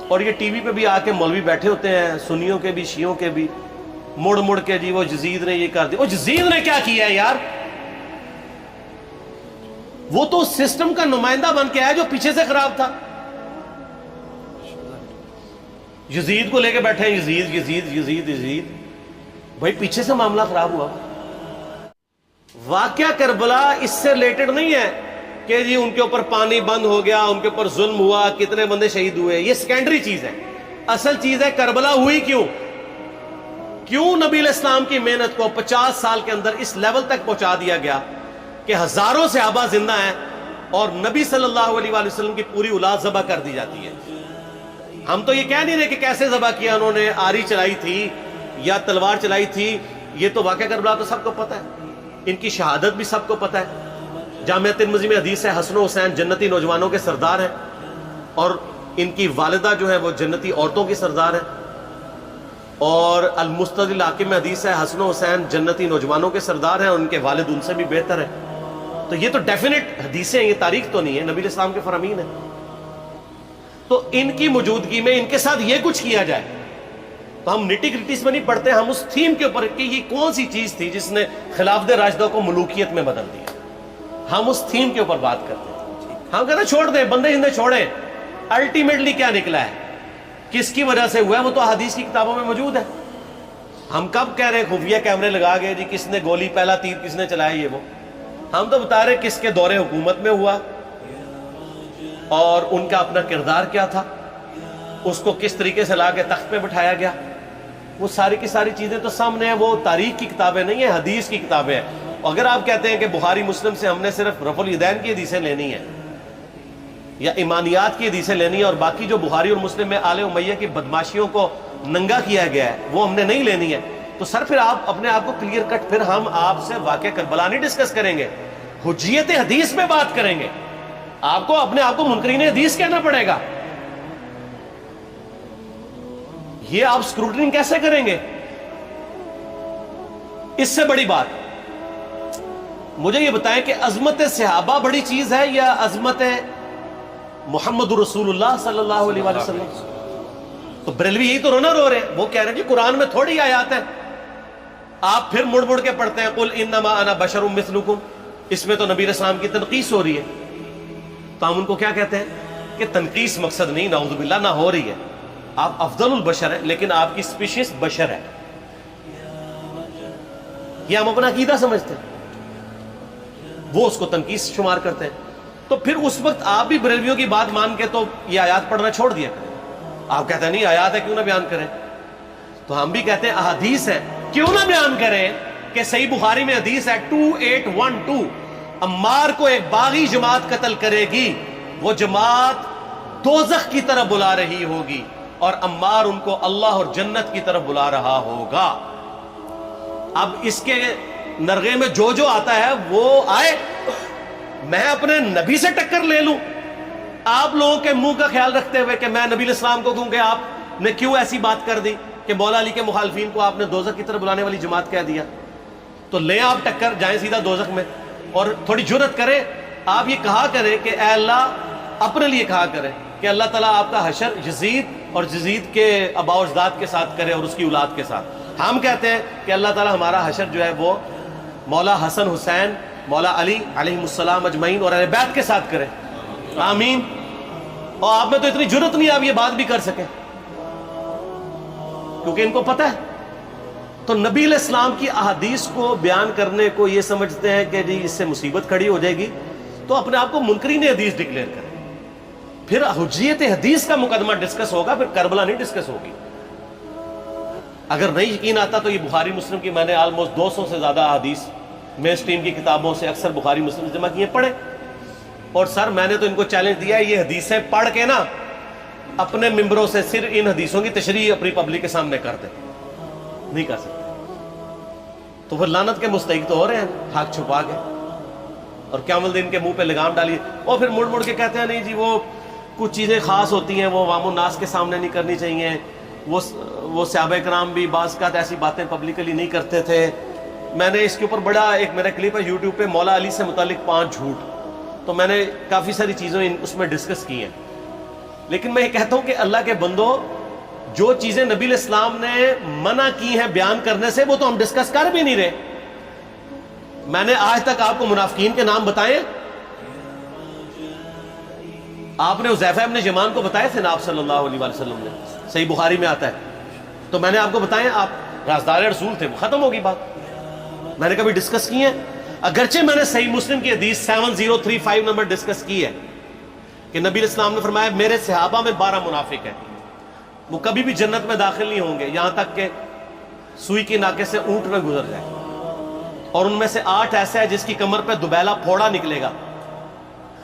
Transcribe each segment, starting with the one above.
اور یہ T V پہ بھی آ کے مولوی بیٹھے ہوتے ہیں، سنیوں کے بھی شیعوں کے بھی، مڑ مڑ کے جی وہ یزید نے یہ کر دیا. وہ یزید نے کیا کیا ہے یار؟ وہ تو سسٹم کا نمائندہ بن کے آیا جو پیچھے سے خراب تھا. یزید کو لے کے بیٹھے ہیں، یزید یزید یزید یزید. بھائی پیچھے سے معاملہ خراب ہوا. واقعہ کربلا اس سے ریلیٹڈ نہیں ہے کہ جی ان کے اوپر پانی بند ہو گیا، ان کے اوپر ظلم ہوا، کتنے بندے شہید ہوئے. یہ سیکنڈری چیز ہے. اصل چیز ہے کربلا ہوئی کیوں؟ کیوں نبی علیہ السلام کی محنت کو 50 سال کے اندر اس لیول تک پہنچا دیا گیا کہ ہزاروں صحابہ زندہ ہیں اور نبی صلی اللہ علیہ وآلہ وسلم کی پوری اولاد ذبح کر دی جاتی ہے. ہم تو یہ کہہ نہیں رہے کہ کیسے ذبح کیا انہوں نے، آری چلائی تھی یا تلوار چلائی تھی. یہ تو واقعہ کربلا تو سب کو پتہ ہے، ان کی شہادت بھی سب کو پتہ ہے. جامعہ ترمذی میں حدیث ہے حسن و حسین جنتی نوجوانوں کے سردار ہیں، اور ان کی والدہ جو ہے وہ جنتی عورتوں کی سردار ہیں. اور المستدرک الحاکم میں حدیث ہے حسن و حسین جنتی نوجوانوں کے سردار ہیں اور ان کے والد ان سے بھی بہتر ہیں. تو یہ تو ڈیفینٹ حدیثیں ہیں، یہ تاریخ تو نہیں ہے، نبی علیہ السلام کے فرامین ہیں. تو ان کی موجودگی میں ان کے ساتھ یہ کچھ کیا جائے تو ہم نٹی گریٹیز میں نہیں پڑھتے، ہم اس تھیم کے اوپر کہ یہ کون سی چیز تھی جس نے خلافت راشدہ کو ملوکیت میں بدل دیا، ہم اس تھیم کے اوپر بات کرتے ہیں. ہم کہتے ہیں چھوڑ دیں، بندے ہندے چھوڑیں. الٹیمیٹلی کیا نکلا ہے، کس کی وجہ سے ہوا ہے، وہ تو حدیث کی کتابوں میں موجود ہے. ہم کب کہہ رہے ہیں خفیہ کیمرے لگا گئے جی کس نے گولی پہلا تیر کس نے چلایا یہ وہ. ہم تو بتا رہے کس کے دور حکومت میں ہوا اور ان کا اپنا کردار کیا تھا، اس کو کس طریقے سے لا کے تخت پہ بٹھایا گیا. وہ ساری کی ساری چیزیں تو سامنے ہیں. وہ تاریخ کی کتابیں نہیں ہیں، حدیث کی کتابیں ہیں. اگر آپ کہتے ہیں کہ بخاری مسلم سے ہم نے صرف رفع الیدین کی حدیثیں لینی ہیں یا ایمانیات کی حدیثیں لینی ہیں اور باقی جو بخاری اور مسلم میں آل امیہ کی بدماشیوں کو ننگا کیا گیا ہے وہ ہم نے نہیں لینی ہے، تو سر پھر آپ اپنے آپ کو کلیئر کٹ، پھر ہم آپ سے واقعہ کربلا نہیں ڈسکس کریں گے، حجیت حدیث میں بات کریں گے. آپ کو اپنے آپ کو منکرین حدیث کہنا پڑے گا. یہ آپ اسکروٹنگ کیسے کریں گے؟ اس سے بڑی بات مجھے یہ بتائیں کہ عظمت صحابہ بڑی چیز ہے یا عظمت محمد رسول اللہ صلی اللہ علیہ وآلہ وسلم؟ تو بریلوی یہی تو رونا رو رہے ہیں. وہ کہہ رہے ہیں جی قرآن میں تھوڑی آیات ہیں. آپ پھر مڑ مڑ کے پڑھتے ہیں قل انما انا بشر مثلکم، اس میں تو نبی علیہ السلام کی تنقیص ہو رہی ہے. تو ہم ان کو کیا کہتے ہیں کہ تنقیص مقصد نہیں، نعوذ باللہ، نہ ہو رہی ہے. آپ افضل البشر ہیں لیکن آپ کی سپیشیز بشر ہے. یہ ہم اپنا عقیدہ سمجھتے ہیں، وہ اس کو تنقیص شمار کرتے ہیں. تو پھر اس وقت آپ بھی بریلویوں کی بات مان کے تو یہ آیات پڑھنا چھوڑ دیا کریں. آپ کہتے ہیں نہیں آیات ہے کیوں نہ بیان کریں، تو ہم بھی کہتے ہیں احادیث ہے کیوں نہ بیان کریں. کہ صحیح بخاری میں حدیث ہے 2812 عمار کو ایک باغی جماعت قتل کرے گی، وہ جماعت دوزخ کی طرف بلا رہی ہوگی اور عمار ان کو اللہ اور جنت کی طرف بلا رہا ہوگا. اب اس کے نرغے میں جو آتا ہے وہ آئے، میں اپنے نبی سے ٹکر لے لوں. آپ لوگوں کے منہ کا خیال رکھتے ہوئے کہ میں نبی علیہ السلام کو کہوں کہ آپ نے کیوں ایسی بات کر دی کہ مولا علی کے مخالفین کو آپ نے دوزخ کی طرف بلانے والی جماعت کہہ دیا. تو لیں آپ ٹکر، جائیں سیدھا دوزخ میں. اور تھوڑی جرت کریں، آپ یہ کہا کریں کہ اے اللہ، اپنے لیے کہا کریں کہ اللہ تعالیٰ آپ کا حشر یزید اور یزید کے آباء و اجداد کے ساتھ کرے اور اس کی اولاد کے ساتھ. ہم کہتے ہیں کہ اللہ تعالیٰ ہمارا حشر جو ہے وہ مولا حسن حسین، مولا علی علیہ السلام اجمعین اور اہل بیت کے ساتھ کرے. آمین. اور آپ میں تو اتنی جرت نہیں آپ یہ بات بھی کر سکیں، کیونکہ ان کو پتہ ہے. تو نبی علیہ السلام کی احادیث کو بیان کرنے کو یہ سمجھتے ہیں کہ جی اس سے مصیبت کھڑی ہو جائے گی، تو اپنے آپ کو منکرین حدیث ڈکلیئر کریں. پھر حجیت حدیث کا مقدمہ ڈسکس ہوگا، پھر کربلا نہیں ڈسکس ہوگی. اگر نہیں یقین آتا تو یہ بخاری مسلم کی میں نے آلموسٹ 200 سے زیادہ احادیث مین اسٹریم کی کتابوں سے اکثر بخاری مسلم جمع کیے پڑھے. اور سر میں نے تو ان کو چیلنج دیا ہے یہ حدیثیں پڑھ کے نا اپنے ممبروں سے صرف ان حدیثوں کی تشریح اپنی پبلک کے سامنے کر دیں. نہیں کر سکتے تو پھر لعنت کے مستحق تو ہو رہے ہیں حق چھپا کے، اور قیامت دن کے منہ پہ لگام ڈالیے. اور پھر مڑ مڑ کے کہتے ہیں نہیں جی وہ کچھ چیزیں خاص ہوتی ہیں وہ عوام الناس کے سامنے نہیں کرنی چاہیے. وہ صحابہ کرام بھی بعض اوقات ایسی باتیں پبلکلی نہیں کرتے تھے. میں نے اس کے اوپر بڑا ایک میرا کلپ ہے یوٹیوب پہ، مولا علی سے متعلق 5 جھوٹ، تو میں نے کافی ساری چیزیں اس میں ڈسکس کی ہیں. لیکن میں یہ کہتا ہوں کہ اللہ کے بندو، جو چیزیں نبی علیہ السلام نے منع کی ہیں بیان کرنے سے، وہ تو ہم ڈسکس کر بھی نہیں رہے. میں نے آج تک آپ کو منافقین کے نام بتائے؟ آپ نے حذیفہ ابن یمان کو بتائے تھے نا آپ صلی اللہ علیہ وسلم نے؟ صحیح بخاری میں آتا ہے. تو میں نے آپ کو بتائے، آپ رازدار رسول تھے، ختم ہوگی بات. میں نے کبھی ڈسکس کی ہے؟ اگرچہ میں نے صحیح مسلم کی حدیث 7035 نمبر ڈسکس کی ہے کہ نبی علیہ السلام نے فرمایا میرے صحابہ میں 12 منافق ہیں، وہ کبھی بھی جنت میں داخل نہیں ہوں گے یہاں تک کہ سوئی کی ناکے سے اونٹ نہ گزر جائے، اور ان میں سے 8 ایسا ہے جس کی کمر پہ دوبیلا پھوڑا نکلے گا.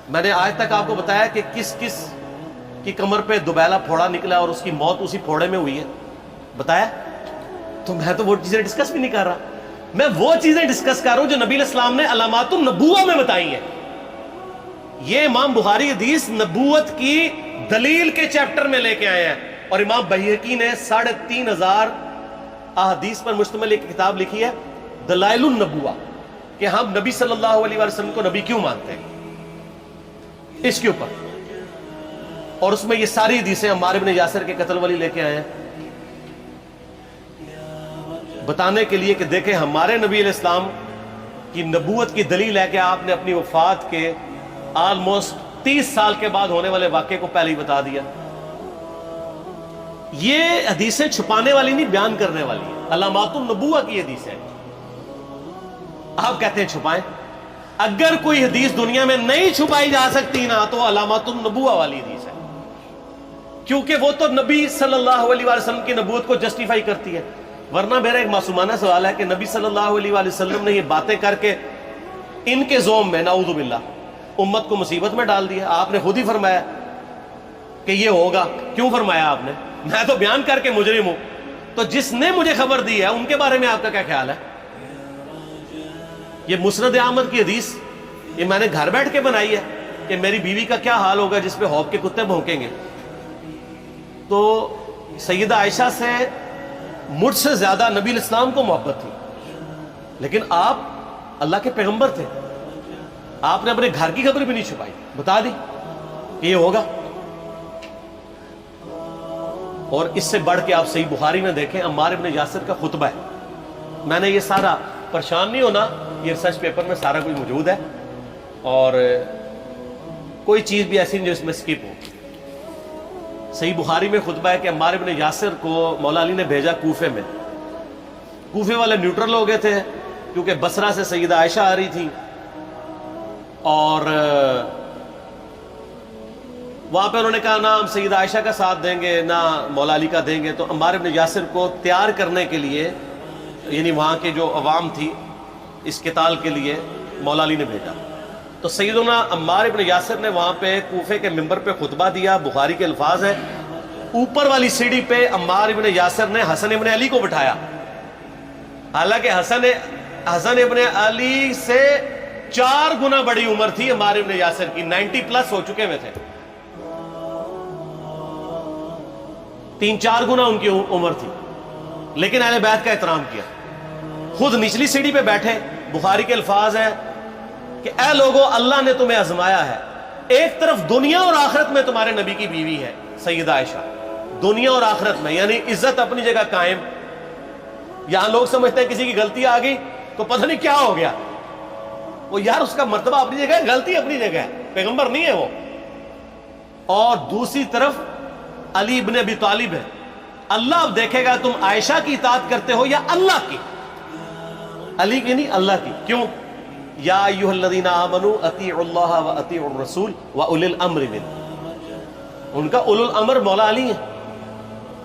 میں نے آج تک آپ کو بتایا کہ کس کس کی کمر پہ دوبیلا پھوڑا نکلا اور اس کی موت اسی پھوڑے میں ہوئی ہے؟ بتایا؟ تو میں تو وہ چیزیں ڈسکس بھی نہیں کر رہا، میں وہ چیزیں ڈسکس کر رہا ہوں جو نبی علیہ السلام نے علامات النبوہ میں بتائی ہیں. یہ امام بخاری حدیث نبوت کی دلیل کے چیپٹر میں لے کے آئے ہیں، اور امام بہقی نے 3500 احادیث پر مشتمل ایک کتاب لکھی ہے دلائل النبوہ، کہ ہم نبی صلی اللہ علیہ وسلم کو نبی کیوں مانتے ہیں، اس کے اوپر. اور اس میں یہ ساری حدیثیں عمار ابن یاسر کے قتل والی لے کے آئے ہیں، بتانے کے لیے کہ دیکھیں ہمارے نبی علیہ السلام کی نبوت کی دلیل ہے کہ آپ نے اپنی وفات کے آلموسٹ 30 سال کے بعد ہونے والے واقعے کو پہلے ہی بتا دیا. یہ حدیثیں چھپانے والی نہیں، بیان کرنے والی ہیں. علامات النبوہ کی حدیث ہے، آپ کہتے ہیں چھپائیں. اگر کوئی حدیث دنیا میں نہیں چھپائی جا سکتی نا تو علامات النبوہ والی حدیث ہے، کیونکہ وہ تو نبی صلی اللہ علیہ وسلم کی نبوت کو جسٹیفائی کرتی ہے. ورنہ میرا ایک معصومانہ سوال ہے کہ نبی صلی اللہ علیہ وسلم نے یہ باتیں کر کے ان کے زوم میں نعوذ باللہ امت کو مصیبت میں ڈال دیا. آپ نے خود ہی فرمایا کہ یہ ہوگا. کیوں فرمایا آپ نے؟ میں تو بیان کر کے مجرم ہوں. تو جس نے مجھے خبر دی ہے ان کے بارے میں آپ کا کیا خیال ہے؟ یہ مسند احمد کی حدیث یہ میں نے گھر بیٹھ کے بنائی ہے کہ میری بیوی کا کیا حال ہوگا جس پہ خوف کے کتے بھونکیں گے. تو سیدہ عائشہ سے مجھ سے زیادہ نبی علیہ السلام کو محبت تھی، لیکن آپ اللہ کے پیغمبر تھے، آپ نے اپنے گھر کی خبر بھی نہیں چھپائی، بتا دی کہ یہ ہوگا. اور اس سے بڑھ کے آپ صحیح بخاری میں دیکھیں عمار ابن یاسر کا خطبہ ہے. میں نے یہ سارا، پریشان نہیں ہونا، یہ ریسرچ پیپر میں سارا کچھ موجود ہے اور کوئی چیز بھی ایسی نہیں جو اس میں سکپ ہو. صحیح بخاری میں خطبہ ہے کہ عمار ابن یاسر کو مولا علی نے بھیجا کوفے میں. کوفے والے نیوٹرل ہو گئے تھے کیونکہ بصرہ سے سیدہ عائشہ آ رہی تھی اور وہاں پہ انہوں نے کہا نہ ہم سیدہ عائشہ کا ساتھ دیں گے نہ مولا علی کا دیں گے. تو عمار ابن یاسر کو تیار کرنے کے لیے، یعنی وہاں کے جو عوام تھی اس قتال کے لیے، مولا علی نے بھیجا. تو سیدنا عمار ابن یاسر نے وہاں پہ کوفے کے ممبر پہ خطبہ دیا. بخاری کے الفاظ ہیں، اوپر والی سیڑھی پہ عمار ابن یاسر نے حسن ابن علی کو بٹھایا، حالانکہ حسن ابن علی سے 4 گنا بڑی عمر تھی عمار ابن یاسر کی، 90 پلس ہو چکے ہوئے تھے، 3-4 گنا ان کی عمر تھی. لیکن اہل بیت کا احترام کیا، خود نچلی سیڑھی پہ بیٹھے. بخاری کے الفاظ ہیں کہ اے لوگو اللہ نے تمہیں آزمایا ہے، ایک طرف دنیا اور آخرت میں تمہارے نبی کی بیوی ہے سیدہ عائشہ، دنیا اور آخرت میں، یعنی عزت اپنی جگہ قائم. یہاں لوگ سمجھتے ہیں کسی کی غلطی آ گئی تو پتہ نہیں کیا ہو گیا. وہ یار اس کا مرتبہ اپنی جگہ ہے، غلطی اپنی جگہ ہے، پیغمبر نہیں ہے وہ. اور دوسری طرف علی ابن ابی طالب ہے. اللہ اب دیکھے گا تم عائشہ کی اطاعت کرتے ہو یا اللہ کی. علی کی نہیں، اللہ کی. کیوں؟ یا ایھا الذین آمنوا اطیعوا اللہ واطیعوا الرسول واولی الامر منکم. ان کا اولو الامر مولا علی ہیں،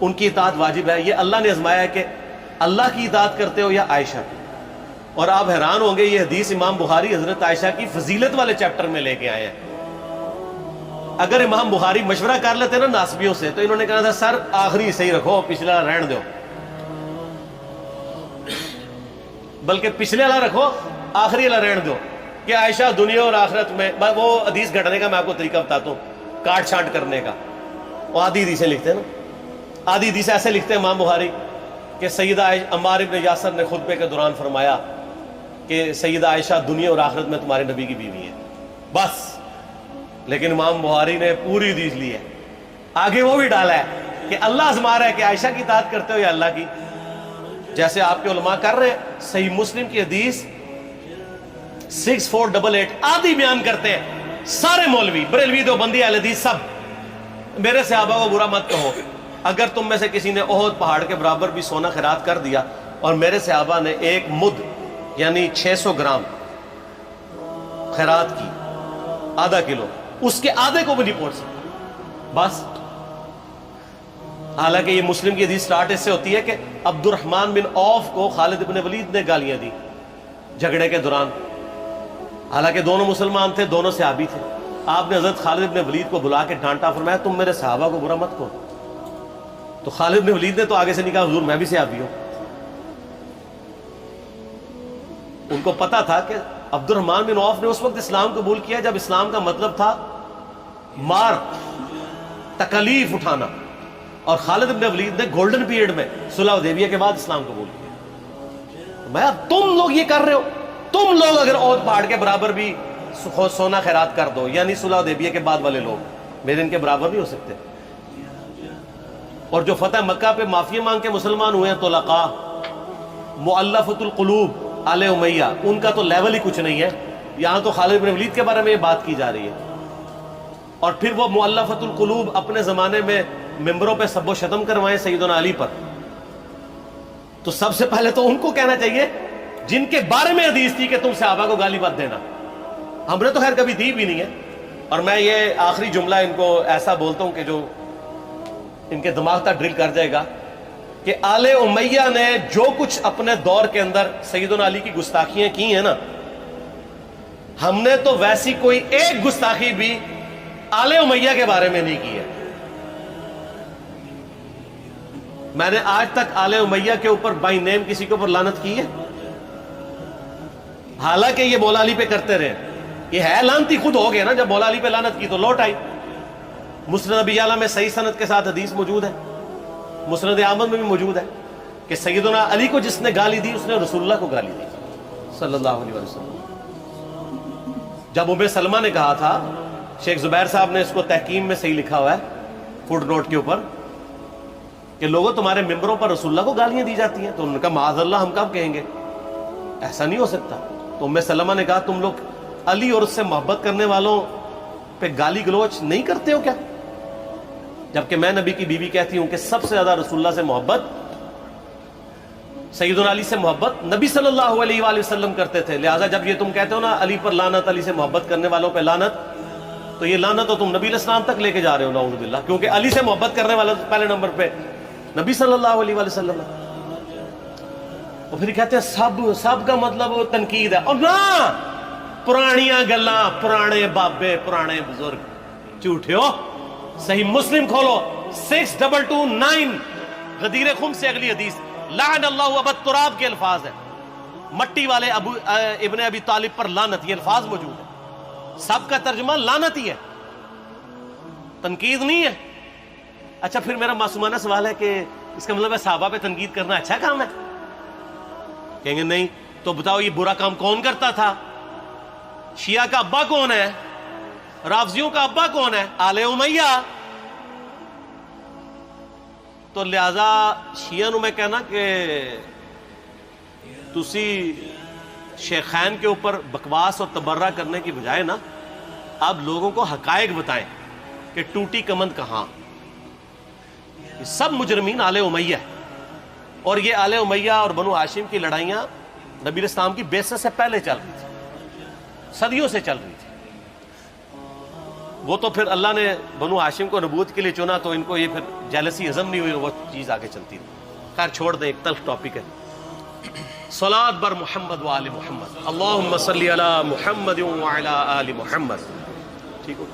ان کی اطاعت واجب ہے. یہ اللہ نے آزمایا ہے کہ اللہ کی اطاعت کرتے ہو یا عائشہ کی. اور آپ حیران ہوں گے یہ حدیث امام بخاری حضرت عائشہ کی فضیلت والے چیپٹر میں لے کے آئے ہیں. اگر امام بخاری مشورہ کر لیتے نا ناسبیوں سے تو انہوں نے کہا تھا سر آخری صحیح رکھو، پچھلا رہن دو، بلکہ پچھلے والا رکھو آخری والا رہن دو، کہ عائشہ دنیا اور آخرت میں. وہ حدیث گھڑنے کا میں آپ کو طریقہ بتاتا ہوں، کاٹ چھانٹ کرنے کا. وہ آدھی حدیثیں لکھتے ہیں نا، آدھی حدیث ایسے لکھتے ہیں امام بخاری کہ سیدہ عمار ابن یاسر نے خطبے کے دوران فرمایا کہ سیدہ عائشہ دنیا اور آخرت میں تمہارے نبی کی بیوی ہے، بس. لیکن امام بخاری نے پوری حدیث لی ہے، آگے وہ بھی ڈالا ہے کہ اللہ آزما رہا ہے کہ عائشہ کی اطاعت کرتے ہو یا اللہ کی، جیسے آپ کے علماء کر رہے ہیں۔ صحیح مسلم کی حدیث 6488 آدھی بیان کرتے ہیں سارے مولوی، بریلوی، دیوبندی، اہل حدیث، سب، میرے صحابہ کو برا مت کہو، اگر تم میں سے کسی نے احد پہاڑ کے برابر بھی سونا خیرات کر دیا اور میرے صحابہ نے ایک مد یعنی 600 گرام خیرات کی، آدھا کلو، اس کے آدھے کو بھی نہیں پہنچ سکتا بس۔ حالانکہ یہ مسلم کی حدیث سٹارٹ اس سے ہوتی ہے کہ عبد الرحمن بن عوف کو خالد بن ولید نے گالیاں دی جھگڑے کے دوران، حالانکہ دونوں مسلمان تھے، دونوں صحابی تھے۔ آپ نے حضرت خالد بن ولید کو بلا کے ڈانٹا، فرمایا تم میرے صحابہ کو برا مت کہو۔ تو خالد بن ولید نے تو آگے سے نہیں کہا حضور میں بھی صحابی ہوں۔ ان کو پتا تھا کہ عبد الرحمن بن عوف نے اس وقت اسلام قبول کیا جب اسلام کا مطلب تھا مار، تکلیف اٹھانا، اور خالد بن ولید نے گولڈن پیریڈ میں صلح حدیبیہ کے بعد اسلام قبول کیا۔ میں اب تم لوگ یہ کر رہے ہو، تم لوگ اگر احد پہاڑ کے برابر بھی سونا خیرات کر دو، یعنی صلح حدیبیہ کے بعد والے لوگ میرے ان کے برابر نہیں ہو سکتے۔ اور جو فتح مکہ پہ معافی مانگ کے مسلمان ہوئے ہیں طلقاء، مؤلفۃ القلوب آل امیہ، ان کا تو لیول ہی کچھ نہیں ہے۔ یہاں تو خالد بن ولید کے بارے میں یہ بات کی جا رہی ہے، اور پھر وہ مؤلفۃ القلوب اپنے زمانے میں ممبروں پہ سب و شتم کروائیں سیدنا علی پر، تو سب سے پہلے تو ان کو کہنا چاہیے جن کے بارے میں حدیث تھی کہ تم صحابہ کو گالی مت دینا۔ ہم نے تو خیر کبھی دی بھی نہیں ہے۔ اور میں یہ آخری جملہ ان کو ایسا بولتا ہوں کہ جو ان کے دماغ تک ڈرل کر جائے گا کہ آل امیہ نے جو کچھ اپنے دور کے اندر سیدنا علی کی گستاخیاں کی ہیں نا، ہم نے تو ویسی کوئی ایک گستاخی بھی آل امیہ کے بارے میں نہیں کی ہے۔ میں نے آج تک آل امیہ کے اوپر بائی نیم کسی کے اوپر لعنت کی ہے؟ حالانکہ یہ مولا علی پہ کرتے رہے، یہ ہے لعنتی خود ہو گئے نا، جب مولا علی پہ لعنت کی تو لوٹ آئی۔ مسند ابی اعلیٰ میں صحیح سند کے ساتھ حدیث موجود ہے، مسند احمد میں بھی موجود ہے کہ سیدنا علی کو جس نے گالی دی اس نے رسول اللہ کو گالی دی صلی اللہ علیہ وسلم۔ جب ام سلمہ نے کہا تھا، شیخ زبیر صاحب نے اس کو تحکیم میں صحیح لکھا ہوا ہے فوٹ نوٹ کے اوپر، کہ لوگوں تمہارے ممبروں پر رسول اللہ کو گالیاں دی جاتی ہیں، تو انہوں نے کہا معاذ اللہ، ہم کب کہیں گے، ایسا نہیں ہو سکتا۔ تو ام سلمہ نے کہا تم لوگ علی اور اس سے محبت کرنے والوں پہ گالی گلوچ نہیں کرتے ہو کیا؟ جبکہ میں نبی کی بیوی کہتی ہوں کہ سب سے زیادہ رسول اللہ سے محبت، سیدنا علی سے محبت نبی صلی اللہ علیہ وآلہ وسلم کرتے تھے۔ لہٰذا جب یہ تم کہتے ہو نا علی پر لعنت، علی سے محبت کرنے والوں پہ لعنت، تو یہ لعنت تو تم نبی علیہ السلام تک لے کے جا رہے ہو، نعوذ باللہ، کیونکہ علی سے محبت کرنے والا پہلے نمبر پہ نبی صلی اللہ علیہ وآلہ وسلم ہے۔ اور پھر کہتے ہیں سب کا مطلب وہ تنقید ہے، اور نہ، پرانیاں گلاں، پرانے بابے، پرانے بزرگ، جھوٹے ہو۔ صحیح مسلم کھولو 6229 غدیر خم سے اگلی حدیث، لعن اللہ ابا التراب کے الفاظ ہیں، مٹی والے ابن ابی طالب پر لعنت، یہ الفاظ موجود ہے۔ سب کا ترجمہ لعنت ہی ہے، تنقید نہیں ہے۔ اچھا پھر میرا معصومانہ سوال ہے کہ اس کا مطلب ہے صحابہ پہ تنقید کرنا اچھا کام ہے؟ کہیں گے نہیں، تو بتاؤ یہ برا کام کون کرتا تھا؟ شیعہ کا ابا کون ہے؟ رافضیوں کا ابا کون ہے؟ آل امیہ۔ تو لہذا شیعہ نو میں کہنا کہ تسی شیخین کے اوپر بکواس اور تبرہ کرنے کی بجائے نا، آپ لوگوں کو حقائق بتائیں کہ ٹوٹی کمند کہاں۔ یہ سب مجرمین آل امیہ ہے، اور یہ آل امیہ اور بنو ہاشم کی لڑائیاں نبی اسلام کی بعثت سے پہلے چل رہی تھی، صدیوں سے چل رہی تھی۔ وہ تو پھر اللہ نے بنو ہاشم کو نبوت کے لیے چنا، تو ان کو یہ پھر جیلسی ہضم نہیں ہوئی، وہ چیز آگے چلتی رہی۔ خیر چھوڑ دیں، ایک تلخ ٹاپک ہے۔ صلاۃ بر محمد و آل محمد، اللہم صلی علی محمد و علی آل محمد۔ ٹھیک ہو؟